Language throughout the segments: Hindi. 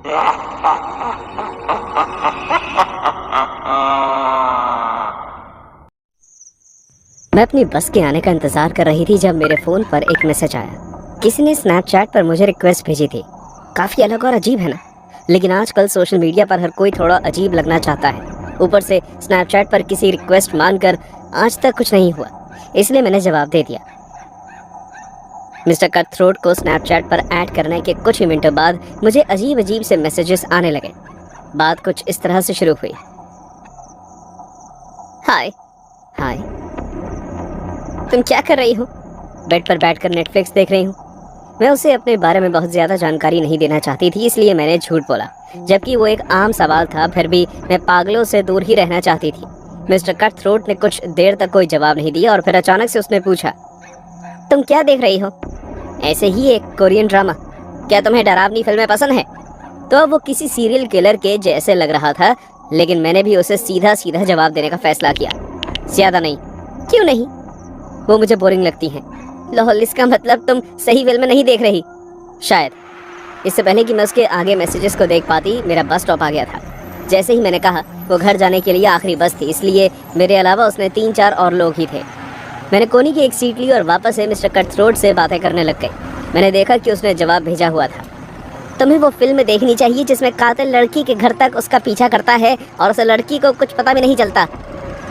मैं अपनी बस के आने का इंतजार कर रही थी जब मेरे फोन पर एक मैसेज आया। किसी ने स्नैपचैट पर मुझे रिक्वेस्ट भेजी थी। काफी अलग और अजीब है ना, लेकिन आजकल सोशल मीडिया पर हर कोई थोड़ा अजीब लगना चाहता है। ऊपर से स्नैपचैट पर किसी रिक्वेस्ट मानकर आज तक कुछ नहीं हुआ, इसलिए मैंने जवाब दे दिया। मिस्टर कट थ्रोट को स्नैपचैट पर ऐड करने के कुछ ही मिनटों बाद मुझे अजीब अजीब से मैसेजेस आने लगे। बात कुछ इस तरह से शुरू हुई। हाय हाय, तुम क्या कर रही हो? बेड पर बैठकर नेटफ्लिक्स देख रही हूँ। मैं उसे अपने बारे में बहुत ज्यादा जानकारी नहीं देना चाहती थी, इसलिए मैंने झूठ बोला, जबकि वो एक आम सवाल था। फिर भी मैं पागलों से दूर ही रहना चाहती थी। मिस्टर कट थ्रोट ने कुछ देर तक कोई जवाब नहीं दिया और फिर अचानक से उसने पूछा, तुम क्या देख रही हो? ऐसे ही एक कोरियन ड्रामा। क्या तुम्हें डरावनी फिल्में पसंद है? तो अब वो किसी सीरियल किलर के जैसे लग रहा था, लेकिन मैंने भी उसे सीधा सीधा जवाब देने का फैसला किया। ज्यादा नहीं। क्यों नहीं? वो मुझे बोरिंग लगती हैं। लॉल, इसका मतलब तुम सही फिल्म नहीं देख रही? शायद। इससे पहले कि मैं उसके आगे मैसेजेस को देख पाती, मेरा बस स्टॉप आ गया था। जैसे ही मैंने कहा, वो घर जाने के लिए आखिरी बस थी, इसलिए मेरे अलावा उसने 3-4 और लोग ही थे। मैंने कोनी की एक सीट ली और वापस से मिस्टर कट थ्रोट से बातें करने लग गई। मैंने देखा कि उसने जवाब भेजा हुआ था, तुम्हें वो फिल्म देखनी चाहिए जिसमें कातिल लड़की के घर तक उसका पीछा करता है और उस लड़की को कुछ पता भी नहीं चलता।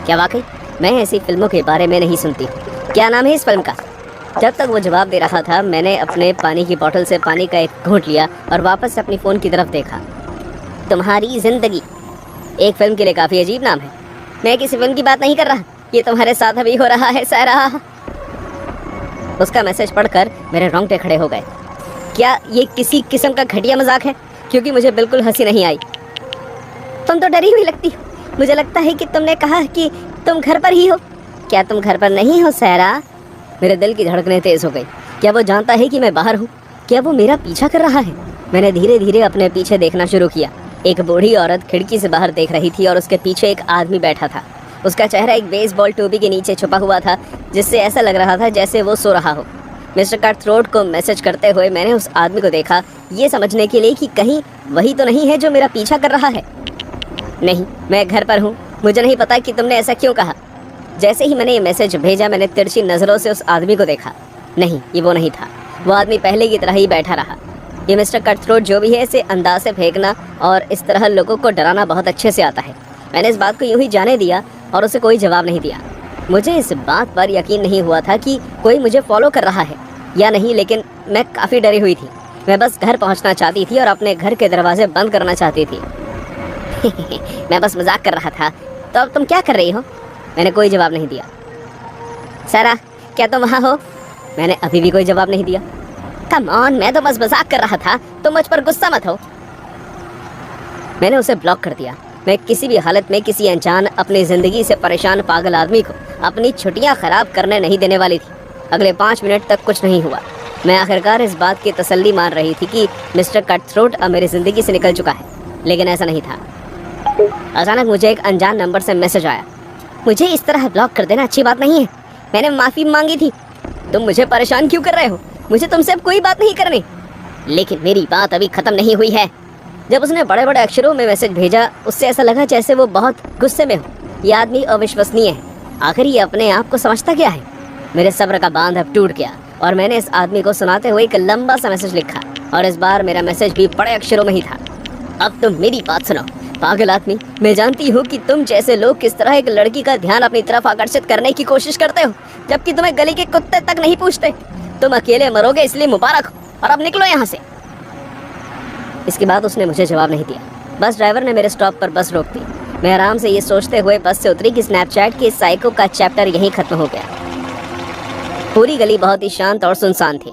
क्या वाकई? मैं ऐसी फिल्मों के बारे में नहीं सुनती। क्या नाम है इस फिल्म का? जब तक वो जवाब दे रहा था, मैंने अपने पानी की बोतल से पानी का एक घूंट लिया और वापस से अपनी फ़ोन की तरफ देखा। तुम्हारी जिंदगी एक फिल्म के लिए काफ़ी अजीब नाम है। मैं किसी फिल्म की बात नहीं कर रहा, ये तुम्हारे साथ अभी हो रहा है सारा। उसका मैसेज पढ़कर मेरे रोंगटे खड़े हो गए। क्या ये किसी किस्म का घटिया मजाक है? क्योंकि मुझे बिल्कुल हंसी नहीं आई। तुम तो डरी हुई लगती हो। मुझे लगता है कि तुमने कहा कि तुम घर पर ही हो। क्या तुम घर पर नहीं हो सारा? मेरे दिल की धड़कनें तेज हो गई। क्या वो जानता है कि मैं बाहर हूँ? क्या वो मेरा पीछा कर रहा है? मैंने धीरे धीरे अपने पीछे देखना शुरू किया। एक बूढ़ी औरत खिड़की से बाहर देख रही थी और उसके पीछे एक आदमी बैठा था। उसका चेहरा एक बेसबॉल टोपी के नीचे छुपा हुआ था, जिससे ऐसा लग रहा था जैसे वो सो रहा हो। मिस्टर कट थ्रोट को मैसेज करते हुए मैंने उस आदमी को देखा, ये समझने के लिए कि कहीं वही तो नहीं है जो मेरा पीछा कर रहा है। नहीं, मैं घर पर हूँ। मुझे नहीं पता कि तुमने ऐसा क्यों कहा। जैसे ही मैंने ये मैसेज भेजा, मैंने तिरछी नज़रों से उस आदमी को देखा। नहीं, ये वो नहीं था। वो आदमी पहले की तरह ही बैठा रहा। ये मिस्टर कट थ्रोट जो भी है, इसे अंदाज से फेंकना और इस तरह लोगों को डराना बहुत अच्छे से आता है। मैंने इस बात को यूं ही जाने दिया और उसे कोई जवाब नहीं दिया। मुझे इस बात पर यकीन नहीं हुआ था कि कोई मुझे फॉलो कर रहा है या नहीं, लेकिन मैं काफ़ी डरी हुई थी। मैं बस घर पहुंचना चाहती थी और अपने घर के दरवाजे बंद करना चाहती थी। मैं बस मजाक कर रहा था। तो अब तुम क्या कर रही हो? मैंने कोई जवाब नहीं दिया। सारा, क्या तुम वहाँ हो? मैंने अभी भी कोई जवाब नहीं दिया। कम ऑन, मैं तो बस मजाक कर रहा था, तुम मुझ पर गुस्सा मत हो। मैंने उसे ब्लॉक कर दिया। मैं किसी भी हालत में किसी अनजान, अपनी ज़िंदगी से परेशान पागल आदमी को अपनी छुट्टियां खराब करने नहीं देने वाली थी। अगले 5 मिनट तक कुछ नहीं हुआ। मैं आखिरकार इस बात की तसल्ली मान रही थी कि मिस्टर कट थ्रोट अब मेरी ज़िंदगी से निकल चुका है, लेकिन ऐसा नहीं था। अचानक मुझे एक अनजान नंबर से मैसेज आया। मुझे इस तरह ब्लॉक कर देना अच्छी बात नहीं है। मैंने माफ़ी मांगी थी। तुम मुझे परेशान क्यों कर रहे हो? मुझे तुमसे अब कोई बात नहीं करनी। लेकिन मेरी बात अभी ख़त्म नहीं हुई है। जब उसने बड़े बड़े अक्षरों में मैसेज भेजा, उससे ऐसा लगा जैसे वो बहुत गुस्से में हो। ये आदमी अविश्वसनीय है। आखिर ये अपने आप को समझता क्या है? मेरे सब्र का बांध अब टूट गया और मैंने इस आदमी को सुनाते हुए एक लंबा सा मैसेज लिखा, और इस बार मेरा मैसेज भी बड़े अक्षरों में ही था। अब तुम मेरी बात सुनो पागल आदमी। मैं जानती हूँ कि तुम जैसे लोग किस तरह एक लड़की का ध्यान अपनी तरफ आकर्षित करने की कोशिश करते हो, जबकि तुम्हें गली के कुत्ते तक नहीं पूछते। तुम अकेले मरोगे, इसलिए मुबारक हो, और अब निकलो यहाँ से। इसके बाद उसने मुझे जवाब नहीं दिया। बस ड्राइवर ने मेरे स्टॉप पर बस रोक दी। मैं आराम से ये सोचते हुए बस से उतरी कि स्नैपचैट के साइको का चैप्टर यहीं खत्म हो गया। पूरी गली बहुत ही शांत और सुनसान थी।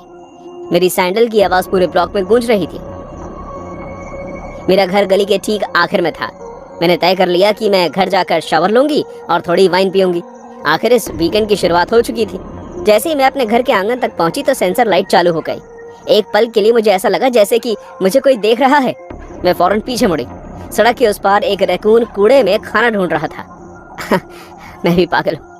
मेरी सैंडल की आवाज़ पूरे ब्लॉक में गूंज रही थी। मेरा घर गली के ठीक आखिर में था। मैंने तय कर लिया कि मैं घर जाकर शावर लूंगी और थोड़ी वाइन पीऊंगी। आखिर इस वीकेंड की शुरुआत हो चुकी थी। जैसे ही मैं अपने घर के आंगन तक पहुंची तो सेंसर लाइट चालू हो गई। एक पल के लिए मुझे ऐसा लगा जैसे कि मुझे कोई देख रहा है। मैं फौरन पीछे मुड़ी। सड़क के उस पार एक रैकून कूड़े में खाना ढूंढ रहा था। मैं भी पागल हूँ।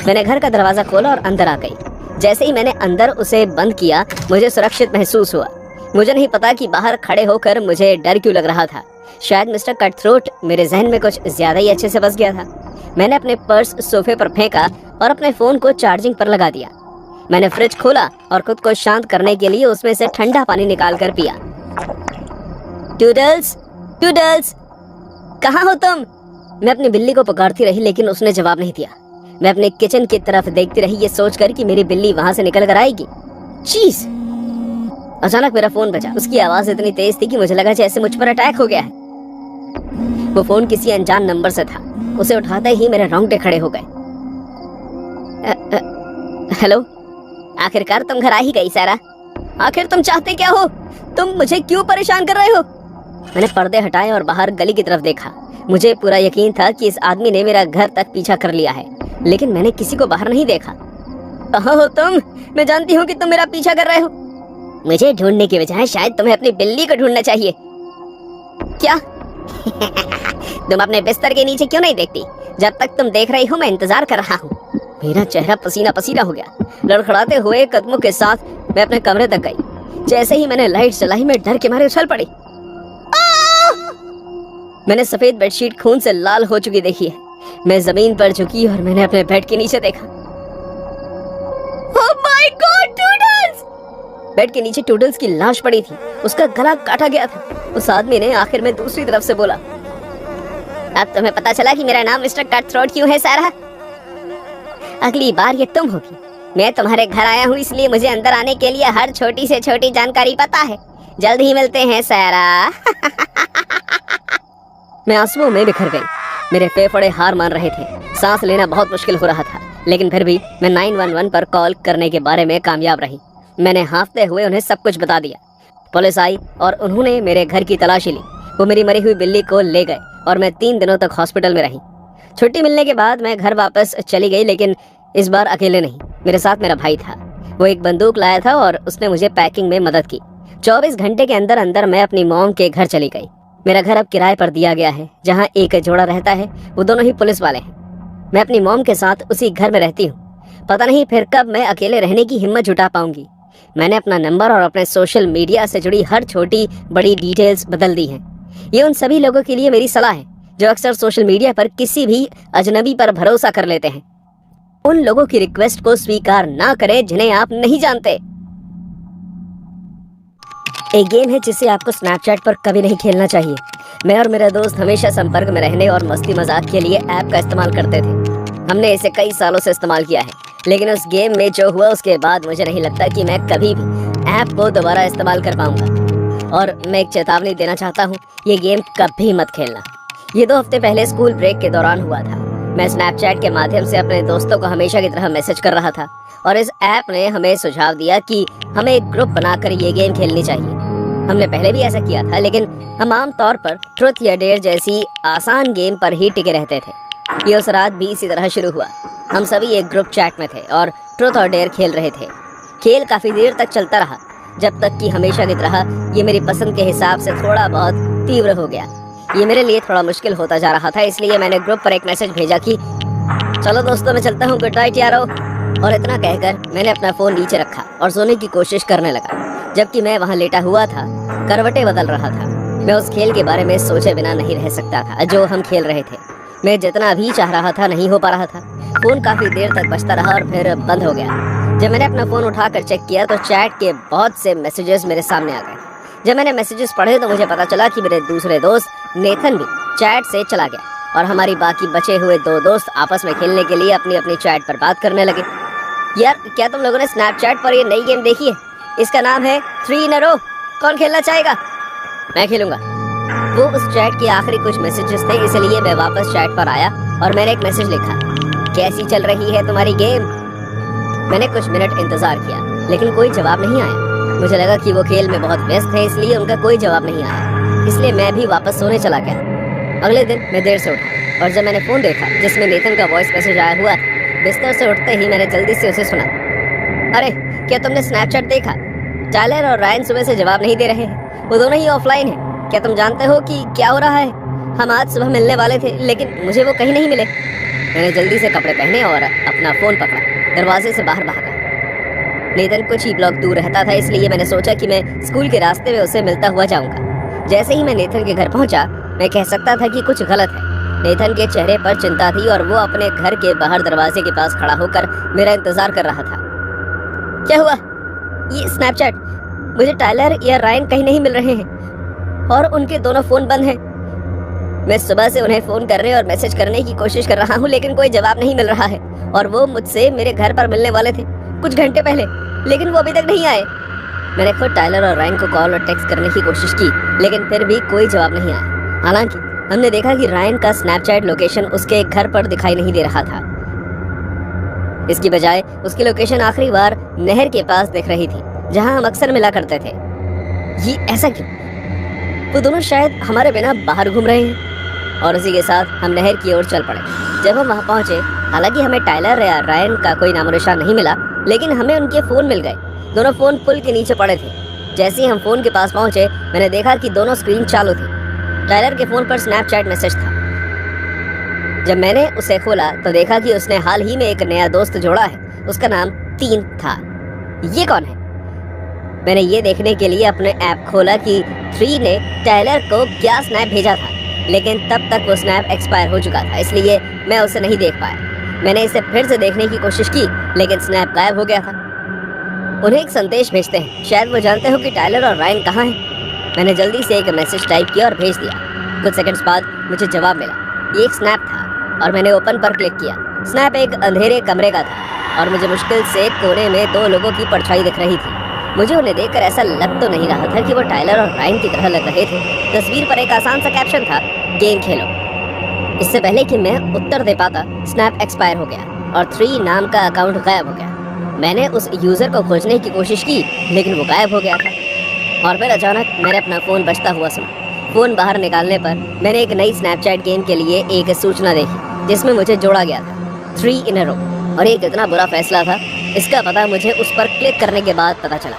मैंने घर का दरवाजा खोला और अंदर आ गई। जैसे ही मैंने अंदर उसे बंद किया, मुझे सुरक्षित महसूस हुआ। मुझे नहीं पता कि बाहर खड़े होकर मुझे डर क्यों लग रहा था। शायद मिस्टर कट थ्रोट मेरे जहन में कुछ ज्यादा ही अच्छे से बस गया था। मैंने अपने पर्स सोफे पर फेंका और अपने फोन को चार्जिंग पर लगा दिया। मैंने फ्रिज खोला और खुद को शांत करने के लिए उसमें से ठंडा पानी निकाल कर पिया। टूडल्स, टूडल्स, कहाँ हो तुम? मैं अपनी बिल्ली को पुकारती रही लेकिन उसने जवाब नहीं दिया। मैं अपने किचन की तरफ देखती रही, ये सोचकर कि मेरी बिल्ली वहां से निकल कर आएगी। चीज! अचानक मेरा फोन बजा। उसकी आवाज इतनी तेज थी कि मुझे लगा जैसे मुझ पर अटैक हो गया है। वो फोन किसी अनजान नंबर से था। उसे उठाते ही मेरे रोंगटे खड़े हो गए। हेलो, आखिरकार तुम घर आ ही गई सारा। आखिर तुम चाहते क्या हो? तुम मुझे क्यों परेशान कर रहे हो? मैंने पर्दे हटाए और बाहर गली की तरफ देखा। मुझे पूरा यकीन था कि इस आदमी ने मेरा घर तक पीछा कर लिया है, लेकिन मैंने किसी को बाहर नहीं देखा। कहाँ हो तुम? मैं जानती हूँ कि तुम मेरा पीछा कर रहे हो। मुझे ढूंढने की बजाय शायद तुम्हें अपनी बिल्ली को ढूंढना चाहिए। क्या? तुम अपने बिस्तर के नीचे क्यों नहीं देखती? जब तक तुम देख रही हो मैं इंतजार कर रहा हूँ। मेरा चेहरा पसीना पसीना हो गया। लड़खड़ाते हुए कदमों के साथ मैं अपने कमरे तक गई। जैसे ही मैंने लाइट जलाई मैं डर के मारे उछल पड़ी। मैंने सफेद बेडशीट खून से लाल हो चुकी देखी है। मैं जमीन पर झुकी और मैंने अपने बेड के नीचे देखा। Oh my God, toodles! Bed के नीचे टूडल्स की लाश पड़ी थी। उसका गला काटा गया था। उस आदमी ने आखिर में दूसरी तरफ से बोला, अब तुम्हें पता चला कि मेरा नाम मिस्टर कट थ्रोट क्यों है सारा? अगली बार ये तुम होगी। मैं तुम्हारे घर आया हूँ इसलिए मुझे अंदर आने के लिए हर छोटी से छोटी जानकारी पता है। जल्द ही मिलते हैं सारा। मैं आंसुओं में बिखर गई। मेरे फेफड़े हार मान रहे थे। सांस लेना बहुत मुश्किल हो रहा था, लेकिन फिर भी मैं 911 पर कॉल करने के बारे में कामयाब रही। मैंने हाँफते हुए उन्हें सब कुछ बता दिया। पुलिस आई और उन्होंने मेरे घर की तलाशी ली। वो मेरी मरी हुई बिल्ली को ले गए और मैं 3 दिनों तक हॉस्पिटल में रही। छुट्टी मिलने के बाद मैं घर वापस चली गई, लेकिन इस बार अकेले नहीं। मेरे साथ मेरा भाई था। वो एक बंदूक लाया था और उसने मुझे पैकिंग में मदद की। 24 घंटे के अंदर अंदर मैं अपनी मॉम के घर चली गई। मेरा घर अब किराए पर दिया गया है, जहाँ एक जोड़ा रहता है। वो दोनों ही पुलिस वाले हैं। मैं अपनी मॉम के साथ उसी घर में रहती हूँ। पता नहीं फिर कब मैं अकेले रहने की हिम्मत जुटा पाऊंगी। मैंने अपना नंबर और अपने सोशल मीडिया से जुड़ी हर छोटी बड़ी डिटेल्स बदल दी हैं। ये उन सभी लोगों के लिए मेरी सलाह है जो अक्सर सोशल मीडिया पर किसी भी अजनबी पर भरोसा कर लेते हैं। उन लोगों की रिक्वेस्ट को स्वीकार ना करें जिन्हें आप नहीं जानते। एक गेम है जिसे आपको स्नैपचैट पर कभी नहीं खेलना चाहिए। मैं और मेरा दोस्त हमेशा संपर्क में रहने और मस्ती मजाक के लिए ऐप का इस्तेमाल करते थे। हमने इसे कई सालों से इस्तेमाल किया है, लेकिन उस गेम में जो हुआ उसके बाद मुझे नहीं लगता कि मैं कभी भी ऐप को दोबारा इस्तेमाल कर पाऊंगा। और मैं एक चेतावनी देना चाहता हूँ, ये गेम कभी मत खेलना। ये 2 हफ्ते पहले स्कूल ब्रेक के दौरान हुआ था। मैं स्नैपचैट के माध्यम से अपने दोस्तों को हमेशा की तरह मैसेज कर रहा था और इस ऐप ने हमें सुझाव दिया कि हमें एक ग्रुप बनाकर ये गेम खेलनी चाहिए। हमने पहले भी ऐसा किया था, लेकिन हम आमतौर पर ट्रुथ या डेयर जैसी आसान गेम पर ही टिके रहते थे। ये उस रात भी इसी तरह शुरू हुआ। हम सभी एक ग्रुप चैट में थे और ट्रुथ और डेयर खेल रहे थे। खेल काफी देर तक चलता रहा, जब तक कि हमेशा की तरह ये मेरी पसंद के हिसाब से थोड़ा बहुत तीव्र हो गया। ये मेरे लिए थोड़ा मुश्किल होता जा रहा था, इसलिए मैंने ग्रुप पर एक मैसेज भेजा कि चलो दोस्तों मैं चलता हूँ, गुड नाइट यारो। और इतना कहकर मैंने अपना फोन नीचे रखा और सोने की कोशिश करने लगा। जबकि मैं वहाँ लेटा हुआ था, करवटें बदल रहा था। मैं उस खेल के बारे में सोचे बिना नहीं रह सकता था जो हम खेल रहे थे। मैं जितना भी चाह रहा था नहीं हो पा रहा था। फोन काफी देर तक बजता रहा और फिर बंद हो गया। जब मैंने अपना फोन उठाकर चेक किया तो चैट के बहुत से मैसेजेस मेरे सामने आ गए। जब मैंने मैसेजेस पढ़े तो मुझे पता चला कि मेरे दूसरे दोस्त नेथन भी चैट से चला गया और हमारी बाकी बचे हुए 2 दोस्त आपस में खेलने के लिए अपनी अपनी चैट पर बात करने लगे। यार, क्या तुम लोगों ने स्नैपचैट पर ये नई गेम देखी है? इसका नाम है 3 in a row। कौन खेलना चाहेगा? मैं खेलूंगा। वो उस चैट के आखिरी कुछ मैसेजेस थे, इसलिए मैं वापस चैट पर आया और मैंने एक मैसेज लिखा, कैसी चल रही है तुम्हारी गेम? मैंने कुछ मिनट इंतजार किया, लेकिन कोई जवाब नहीं आया। मुझे लगा कि वो खेल में बहुत व्यस्त है, इसलिए उनका कोई जवाब नहीं आया। इसलिए मैं भी वापस सोने चला गया। अगले दिन मैं देर से उठा और जब मैंने फोन देखा जिसमें नेथन का वॉइस मैसेज आया हुआ था, बिस्तर से उठते ही मैंने जल्दी से उसे सुना। अरे, क्या तुमने स्नैपचैट देखा? टायलर और रायन सुबह से जवाब नहीं दे रहे हैं। वो दोनों ही ऑफलाइन हैं। क्या तुम जानते हो कि क्या हो रहा है? हम आज सुबह मिलने वाले थे, लेकिन मुझे वो कहीं नहीं मिले। मैंने जल्दी से कपड़े पहने और अपना फोन पकड़ा, दरवाजे से बाहर भागा। नेथन कुछ ही ब्लॉक दूर रहता था, इसलिए मैंने सोचा कि मैं स्कूल के रास्ते में उससे मिलता हुआ जाऊंगा। जैसे ही मैं नेथन के घर पहुंचा, मैं कह सकता था कि कुछ गलत है। नेथन के चेहरे पर चिंता थी और वो अपने घर के बाहर दरवाजे के पास खड़ा होकर मेरा इंतजार कर रहा था। क्या हुआ? ये स्नैपचैट, मुझे टायलर या रायन कहीं नहीं मिल रहे हैं और उनके दोनों फोन बंद हैं। मैं सुबह से उन्हें फोन करने और मैसेज करने की कोशिश कर रहा हूँ, लेकिन कोई जवाब नहीं मिल रहा है। और वो मुझसे मेरे घर पर मिलने वाले थे कुछ घंटे पहले, लेकिन वो अभी तक नहीं आए। मैंने खुद टायलर और रायन को कॉल और टेक्स्ट करने की कोशिश की, लेकिन फिर भी कोई जवाब नहीं आया। हालांकि हमने देखा कि रायन का स्नैपचैट लोकेशन उसके घर पर दिखाई नहीं दे रहा था। इसकी बजाय उसकी लोकेशन आखिरी बार नहर के पास दिख रही थी, जहां हम अक्सर मिला करते थे। ये ऐसा क्यों? वो दोनों शायद हमारे बिना बाहर घूम रहे हैं। और उसी के साथ हम नहर की ओर चल पड़े। जब हम वहां पहुंचे, हालांकि हमें टायलर या रायन का कोई नामो निशान नहीं मिला, लेकिन हमें उनके फोन मिल गए। दोनों फोन पुल के नीचे पड़े थे। जैसे ही हम फोन के पास पहुंचे, मैंने देखा कि दोनों स्क्रीन चालू थी। टायलर के फोन पर स्नैपचैट मैसेज था। जब मैंने उसे खोला तो देखा कि उसने हाल ही में एक नया दोस्त जोड़ा है। उसका नाम 3 था। ये कौन है? मैंने ये देखने के लिए अपने ऐप खोला कि 3 ने टायलर को क्या स्नैप भेजा था, लेकिन तब तक वो स्नैप एक्सपायर हो चुका था, इसलिए मैं उसे नहीं देख पाया। मैंने इसे फिर से देखने की कोशिश की, लेकिन स्नैप गायब हो गया था। उन्हें एक संदेश भेजते हैं, शायद वो जानते हो कि टायलर और रायन कहाँ हैं। मैंने जल्दी से एक मैसेज टाइप किया और भेज दिया। कुछ सेकंड्स बाद मुझे जवाब मिला। ये एक स्नैप था और मैंने ओपन पर क्लिक किया। स्नैप एक अंधेरे कमरे का था और मुझे मुश्किल से कोने में 2 लोगों की परछाई दिख रही थी। मुझे उन्हें देखकर ऐसा लग तो नहीं रहा था कि वो टायलर और रायन की तरह लग रहे थे। तस्वीर पर एक आसान सा कैप्शन था, गेम खेलो। इससे पहले कि मैं उत्तर दे पाता, स्नैप एक्सपायर हो गया और 3 नाम का अकाउंट गायब हो गया। मैंने उस यूजर को खोजने की कोशिश की, लेकिन वो गायब हो गया था। और फिर अचानक मैंने अपना फोन बजता हुआ सुना। फोन बाहर निकालने पर मैंने एक नई स्नैपचैट गेम के लिए एक सूचना देखी, जिसमें मुझे जोड़ा गया था 3 इन अ रो। और ये कितना बुरा फैसला था, इसका पता मुझे उस पर क्लिक करने के बाद पता चला।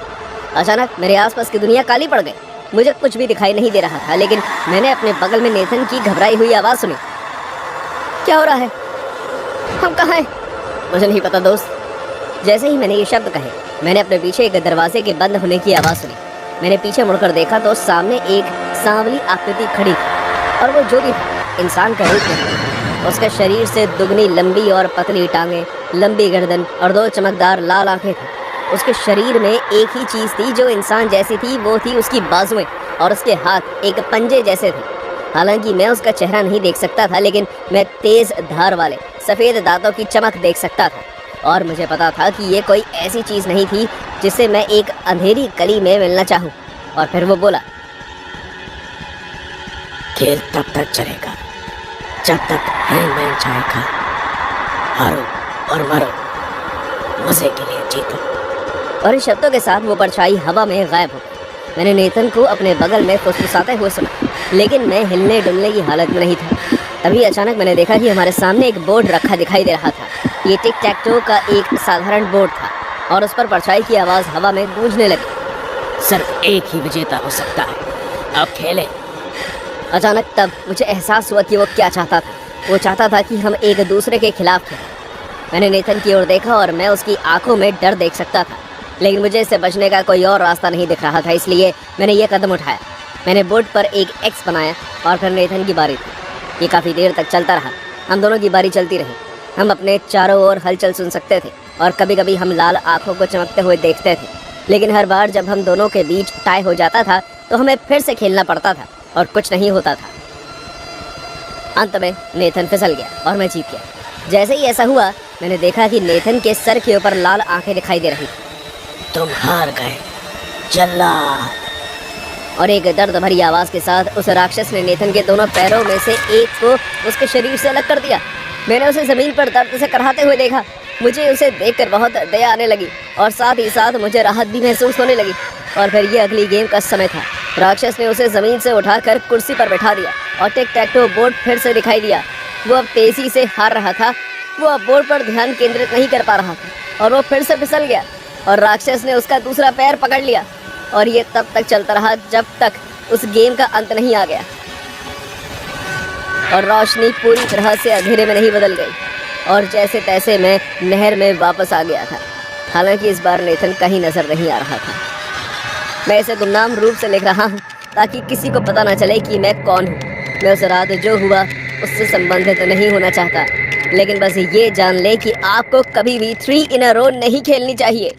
अचानक मेरे आसपास की दुनिया काली पड़ गई। मुझे कुछ भी दिखाई नहीं दे रहा था, लेकिन मैंने अपने बगल में नेथन की घबराई हुई आवाज़ सुनी। क्या हो रहा है? हम कहाँ हैं? मुझे नहीं पता दोस्त। जैसे ही मैंने ये शब्द कहे, मैंने अपने पीछे एक दरवाजे के बंद होने की आवाज़ सुनी। मैंने पीछे मुड़कर देखा तो सामने एक सांवली आकृति खड़ी थी, और वो जो भी था इंसान का रूप नहीं। उसके शरीर से दुगनी लंबी और पतली टांगें, लंबी गर्दन और 2 चमकदार लाल आंखें थी। उसके शरीर में एक ही चीज़ थी जो इंसान जैसी थी, वो थी उसकी बाजुएं, और उसके हाथ एक पंजे जैसे थे। हालांकि मैं उसका चेहरा नहीं देख सकता था, लेकिन मैं तेज धार वाले सफ़ेद दांतों की चमक देख सकता था। और मुझे पता था कि ये कोई ऐसी चीज़ नहीं थी जिससे मैं एक अंधेरी गली में मिलना चाहूँ। और फिर वो बोला, खेल तब तक चलेगा जब तक हैंगमैन चाहेगा। हारो और मरो, मजे के लिए जीतो। और इन शब्दों के साथ वो परछाई हवा में गायब हो गई। मैंने नेथन को अपने बगल में फुसफुसाते हुए सुना, लेकिन मैं हिलने डुलने की हालत में नहीं था। तभी अचानक मैंने देखा कि हमारे सामने एक बोर्ड रखा दिखाई दे रहा था। ये टिक टैक टो का एक साधारण बोर्ड था, और उस पर परछाई की आवाज़ हवा में गूंजने लगी। सिर्फ एक ही विजेता हो सकता है, अब खेले। अचानक तब मुझे एहसास हुआ कि वो क्या चाहता था। वो चाहता था कि हम एक दूसरे के खिलाफ खेलें। मैंने नेथन की ओर देखा और मैं उसकी आंखों में डर देख सकता था, लेकिन मुझे इससे बचने का कोई और रास्ता नहीं दिख रहा था, इसलिए मैंने ये कदम उठाया। मैंने बोर्ड पर एक एक्स बनाया और फिर नेथन की बारी थी। ये काफ़ी देर तक चलता रहा। हम दोनों की बारी चलती रही। हम अपने चारों ओर हलचल सुन सकते थे और कभी कभी हम लाल आंखों को चमकते हुए देखते थे, लेकिन हर बार जब हम दोनों के बीच टाई हो जाता था तो हमें फिर से खेलना पड़ता था और कुछ नहीं होता था। अंत में नेथन फिसल गया और मैं जीत गया। जैसे ही ऐसा हुआ, मैंने देखा कि नेथन के सर के ऊपर लाल आंखें दिखाई दे रही थी। तुम हार गए जल्लाद। और एक दर्द भरी आवाज़ के साथ उस राक्षस ने नेथन के दोनों पैरों में से एक को उसके शरीर से अलग कर दिया। मैंने उसे ज़मीन पर दर्द से कराहते हुए देखा। मुझे उसे देखकर बहुत दया आने लगी और साथ ही साथ मुझे राहत भी महसूस होने लगी। और फिर ये अगली गेम का समय था। राक्षस ने उसे ज़मीन से उठाकर कुर्सी पर बैठा दिया और टिक टैक टो बोर्ड फिर से दिखाई दिया। वो अब तेज़ी से हार रहा था। वो अब बोर्ड पर ध्यान केंद्रित नहीं कर पा रहा था और वो फिर से फिसल गया और राक्षस ने उसका दूसरा पैर पकड़ लिया। और ये तब तक चलता रहा जब तक उस गेम का अंत नहीं आ गया और रोशनी पूरी तरह से अंधेरे में नहीं बदल गई और जैसे तैसे मैं नहर में वापस आ गया था। हालांकि इस बार नेथन कहीं नजर नहीं आ रहा था। मैं इसे गुमनाम रूप से लिख रहा हूँ ताकि किसी को पता ना चले कि मैं कौन हूँ। मैं उस रात जो हुआ उससे संबंधित नहीं होना चाहता, लेकिन बस ये जान ले कि आपको कभी भी 3 इन अ रो नहीं खेलनी चाहिए।